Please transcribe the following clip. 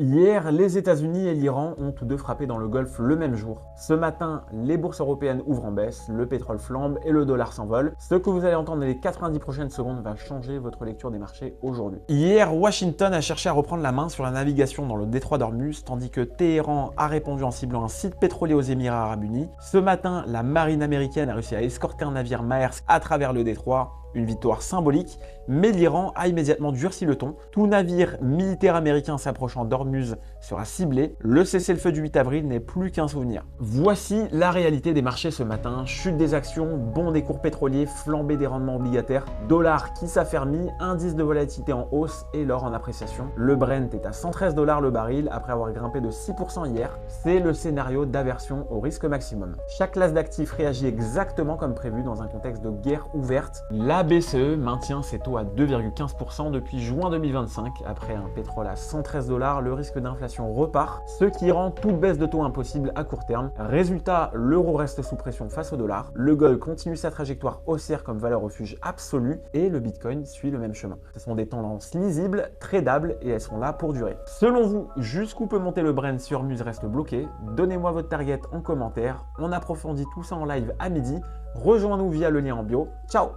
Hier, les États-Unis et l'Iran ont tous deux frappé dans le Golfe le même jour. Ce matin, les bourses européennes ouvrent en baisse, le pétrole flambe et le dollar s'envole. Ce que vous allez entendre dans les 90 prochaines secondes va changer votre lecture des marchés aujourd'hui. Hier, Washington a cherché à reprendre la main sur la navigation dans le détroit d'Ormuz, tandis que Téhéran a répondu en ciblant un site pétrolier aux Émirats arabes unis. Ce matin, la marine américaine a réussi à escorter un navire Maersk à travers le détroit. Une victoire symbolique, mais l'Iran a immédiatement durci le ton. Tout navire militaire américain s'approchant d'Ormuz sera ciblé. Le cessez-le-feu du 8 avril n'est plus qu'un souvenir. Voici la réalité des marchés ce matin. Chute des actions, bond des cours pétroliers, flambée des rendements obligataires, dollar qui s'affermit, indice de volatilité en hausse et l'or en appréciation. Le Brent est à 113 $ le baril après avoir grimpé de 6% hier. C'est le scénario d'aversion au risque maximum. Chaque classe d'actifs réagit exactement comme prévu dans un contexte de guerre ouverte. La BCE maintient ses taux à 2,15% depuis juin 2025. Après un pétrole à 113 $, le risque d'inflation repart, ce qui rend toute baisse de taux impossible à court terme. Résultat, l'euro reste sous pression face au dollar, le gold continue sa trajectoire haussière comme valeur refuge absolue et le bitcoin suit le même chemin. Ce sont des tendances lisibles, tradables et elles sont là pour durer. Selon vous, jusqu'où peut monter le Brent si Hormuz reste bloqué? Donnez-moi votre target en commentaire. On approfondit tout ça en live à midi. Rejoins-nous via le lien en bio. Ciao!